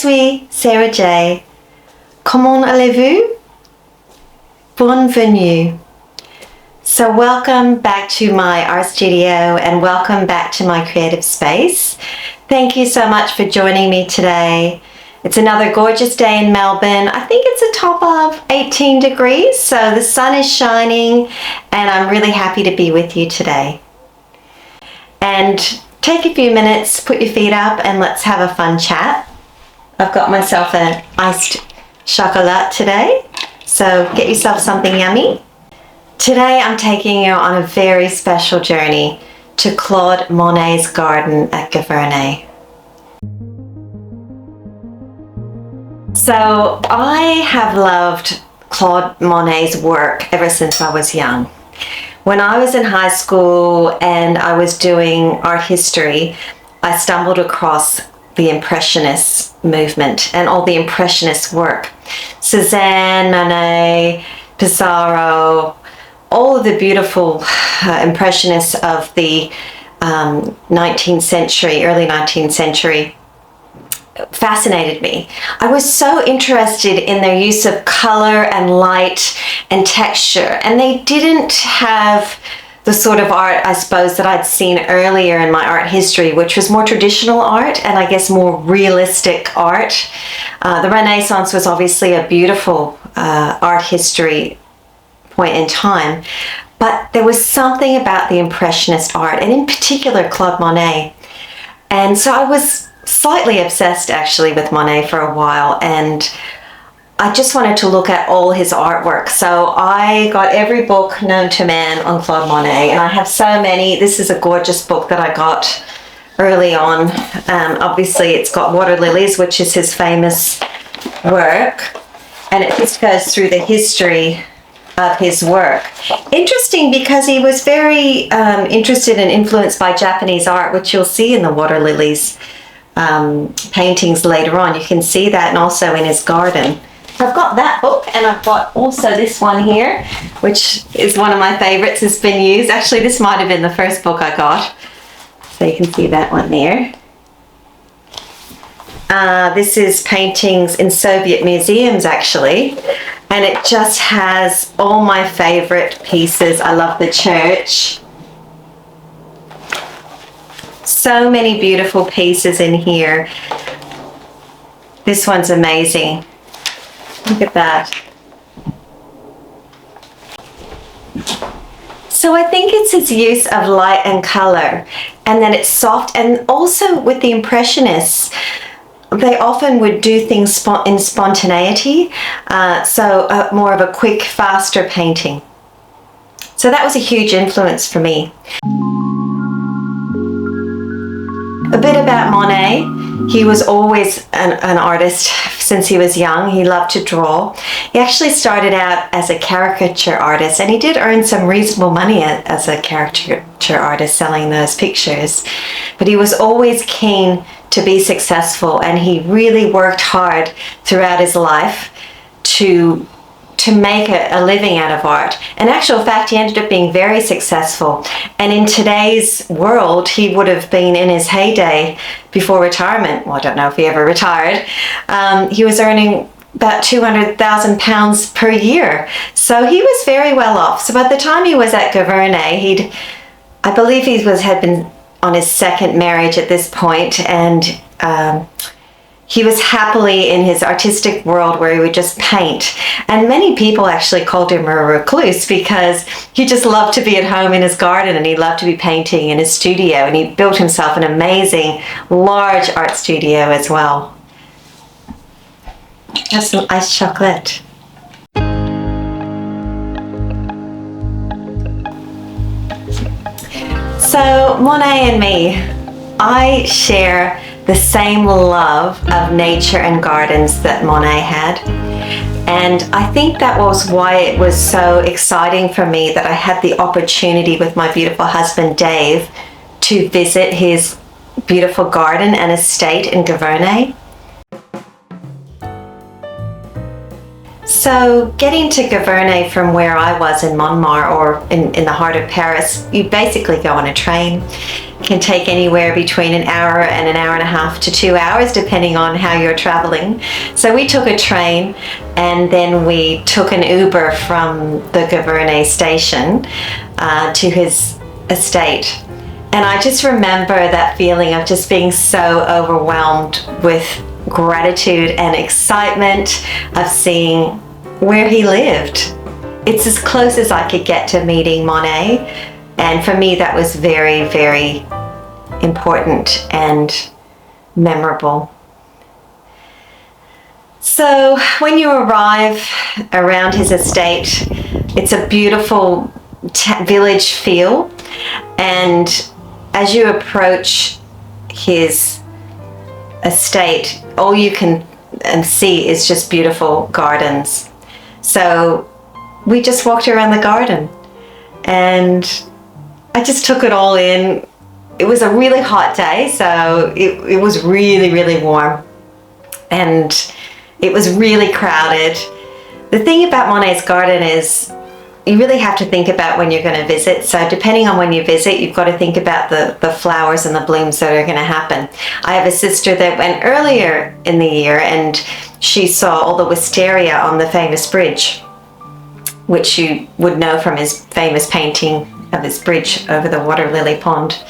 suis Sarah J. Comment allez-vous? Bienvenue. So welcome back to my art studio and welcome back to my creative space. Thank you so much for joining me today. It's another gorgeous day in Melbourne. I think it's a top of 18 degrees, so the sun is shining and I'm really happy to be with you today. And take a few minutes, put your feet up and let's have a fun chat. I've got myself an iced chocolate today, so get yourself something yummy. Today I'm taking you on a very special journey to Claude Monet's garden at Giverney. So I have loved Claude Monet's work ever since I was young. When I was in high school and I was doing art history, I stumbled across the Impressionist movement and all the Impressionist work. Cézanne, Monet, Pissarro, all of the beautiful Impressionists of the 19th century, early 19th century, fascinated me. I was so interested in their use of color and light and texture, and they didn't have the sort of art, I suppose, that I'd seen earlier in my art history, which was more traditional art and I guess more realistic art. The Renaissance was obviously a beautiful art history point in time, but there was something about the Impressionist art, and in particular Claude Monet. And so I was slightly obsessed actually with Monet for a while, and I just wanted to look at all his artwork. So I got every book known to man on Claude Monet, and I have so many. This is a gorgeous book that I got early on. Obviously it's got Water Lilies, which is his famous work, and it just goes through the history of his work. Interesting because he was very interested and influenced by Japanese art, which you'll see in the Water Lilies paintings later on. You can see that, and also in his garden. I've got that book, and I've got also this one here, which is one of my favorites. It's been used. Actually, this might have been the first book I got. So you can see that one there. This is paintings in Soviet museums actually, and it just has all my favorite pieces. I love the church. So many beautiful pieces in here. This one's amazing. Look at that. So I think it's his use of light and color, and then it's soft, and also with the Impressionists, they often would do things in spontaneity, so more of a quick, faster painting. So that was a huge influence for me. A bit about Monet. He was always an artist since he was young. He loved to draw. He actually started out as a caricature artist, and he did earn some reasonable money as a caricature artist selling those pictures. But he was always keen to be successful, and he really worked hard throughout his life to make a living out of art. In actual fact, he ended up being very successful, and in today's world he would have been in his heyday before retirement. Well, I don't know if he ever retired. He was earning about £200,000 per year, so he was very well off. So by the time he was at Giverney, I believe he had been on his second marriage at this point, and he was happily in his artistic world where he would just paint. And many people actually called him a recluse because he just loved to be at home in his garden, and he loved to be painting in his studio, and he built himself an amazing large art studio as well. Have some iced chocolate. So Monet and me, I share the same love of nature and gardens that Monet had. And I think that was why it was so exciting for me that I had the opportunity with my beautiful husband Dave to visit his beautiful garden and estate in Giverny. So getting to Giverney from where I was in Montmartre, or in the heart of Paris, you basically go on a train. It can take anywhere between an hour and an hour and a half to 2 hours, depending on how you're traveling. So we took a train, and then we took an Uber from the Giverny station to his estate. And I just remember that feeling of just being so overwhelmed with gratitude and excitement of seeing where he lived. It's as close as I could get to meeting Monet, and for me that was very, very important and memorable. So when you arrive around his estate, it's a beautiful village feel, and as you approach his estate, all you can see is just beautiful gardens. So we just walked around the garden, and I just took it all in. It was a really hot day, so it was really, really warm, and it was really crowded. The thing about Monet's garden is you really have to think about when you're going to visit. So depending on when you visit, you've got to think about the flowers and the blooms that are going to happen. I have a sister that went earlier in the year, and she saw all the wisteria on the famous bridge, which you would know from his famous painting of his bridge over the water lily pond.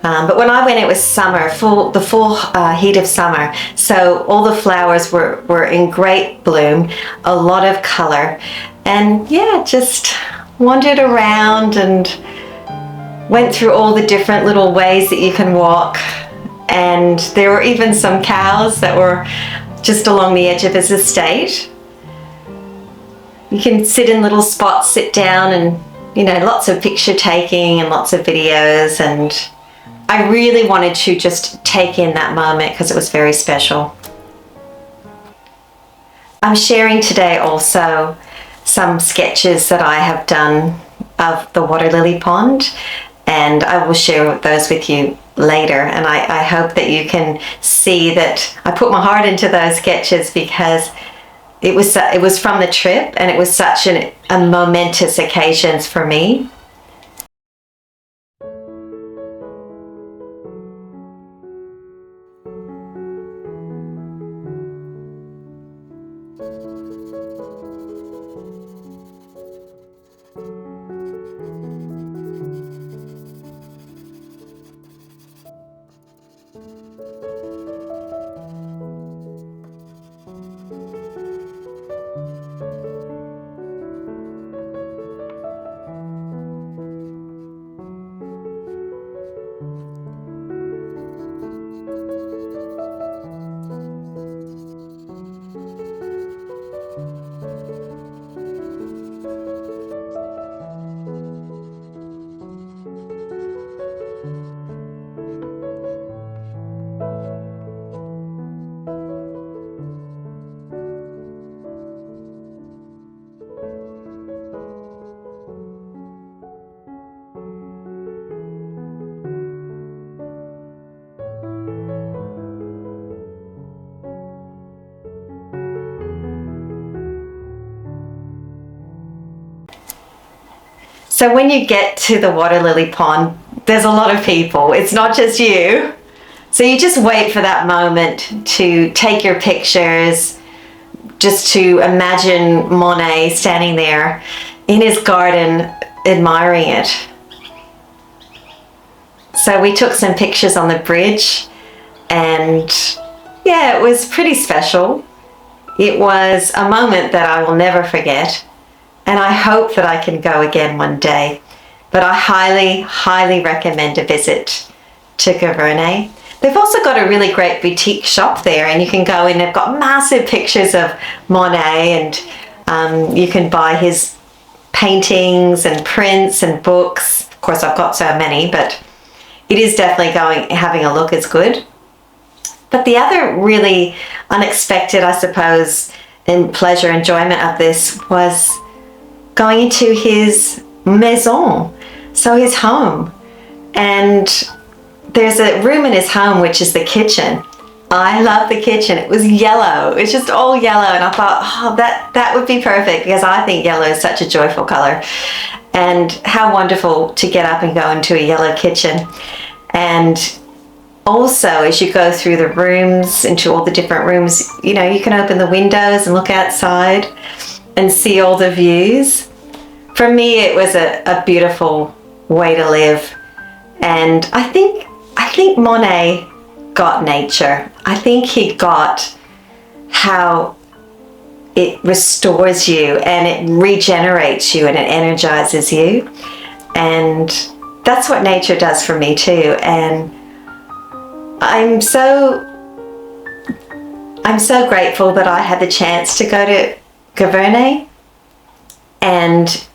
But when I went, it was summer, the full heat of summer. So all the flowers were in great bloom, a lot of color. And yeah, just wandered around and went through all the different little ways that you can walk. And there were even some cows that were just along the edge of his estate. You can sit in little spots, sit down, and lots of picture taking and lots of videos. And I really wanted to just take in that moment because it was very special. I'm sharing today also some sketches that I have done of the water lily pond, and I will share those with you later. And I hope that you can see that I put my heart into those sketches, because it was from the trip, and it was such a momentous occasion for me. So when you get to the water lily pond, there's a lot of people. It's not just you. So you just wait for that moment to take your pictures, just to imagine Monet standing there in his garden admiring it. So we took some pictures on the bridge, and yeah, it was pretty special. It was a moment that I will never forget. And I hope that I can go again one day. But I highly, highly recommend a visit to Giverny. They've also got a really great boutique shop there, and you can go in. They've got massive pictures of Monet, and you can buy his paintings and prints and books. Of course, I've got so many, but it is definitely having a look is good. But the other really unexpected, I suppose, and pleasure enjoyment of this was going into his maison, so his home. And there's a room in his home which is the kitchen. I love the kitchen. It was yellow. It's just all yellow. And I thought, oh, that would be perfect, because I think yellow is such a joyful color. And how wonderful to get up and go into a yellow kitchen. And also, as you go through the rooms, into all the different rooms, you know, you can open the windows and look outside and see all the views. For me, it was a beautiful way to live. And I think Monet got nature. I think he got how it restores you and it regenerates you and it energizes you. And that's what nature does for me too. And I'm so grateful that I had the chance to go to Giverny. And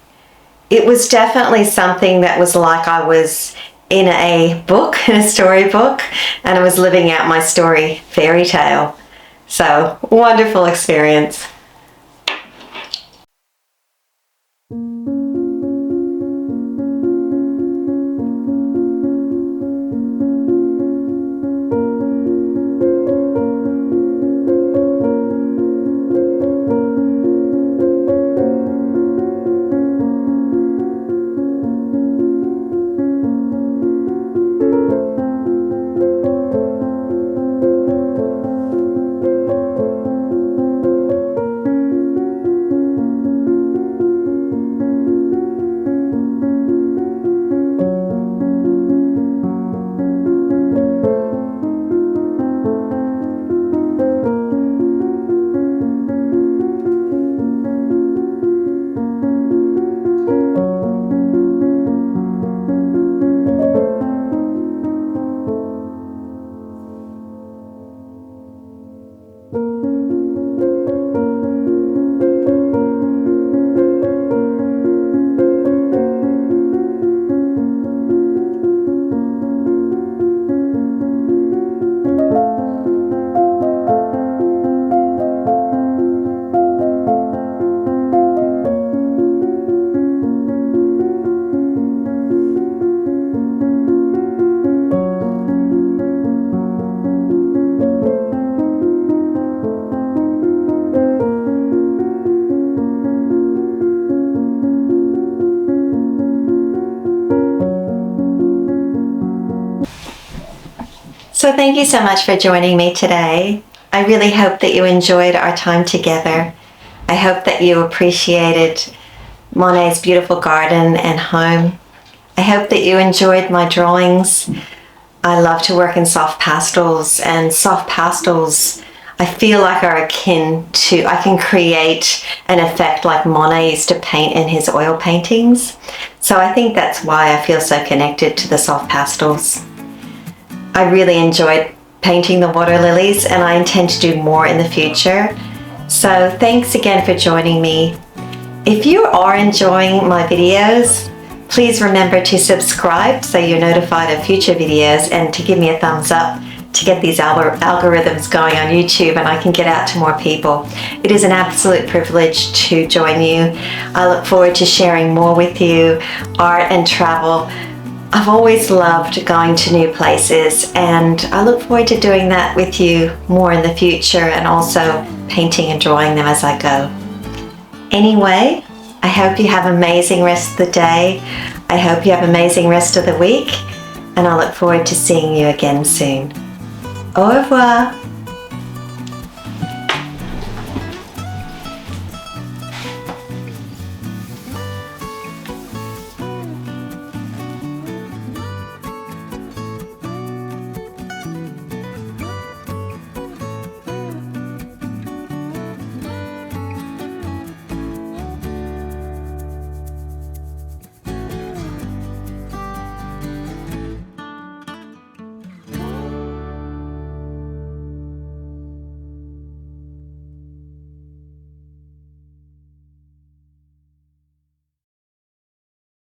it was definitely something that was like I was in a book, in a storybook, and I was living out my story fairy tale. So, wonderful experience. So thank you so much for joining me today. I really hope that you enjoyed our time together. I hope that you appreciated Monet's beautiful garden and home. I hope that you enjoyed my drawings. I love to work in soft pastels, and soft pastels I feel like are akin to, I can create an effect like Monet used to paint in his oil paintings. So I think that's why I feel so connected to the soft pastels. I really enjoyed painting the water lilies, and I intend to do more in the future. So thanks again for joining me. If you are enjoying my videos, please remember to subscribe so you're notified of future videos, and to give me a thumbs up to get these algorithms going on YouTube and I can get out to more people. It is an absolute privilege to join you. I look forward to sharing more with you, art and travel. I've always loved going to new places, and I look forward to doing that with you more in the future, and also painting and drawing them as I go. Anyway, I hope you have an amazing rest of the day. I hope you have an amazing rest of the week, and I look forward to seeing you again soon. Au revoir.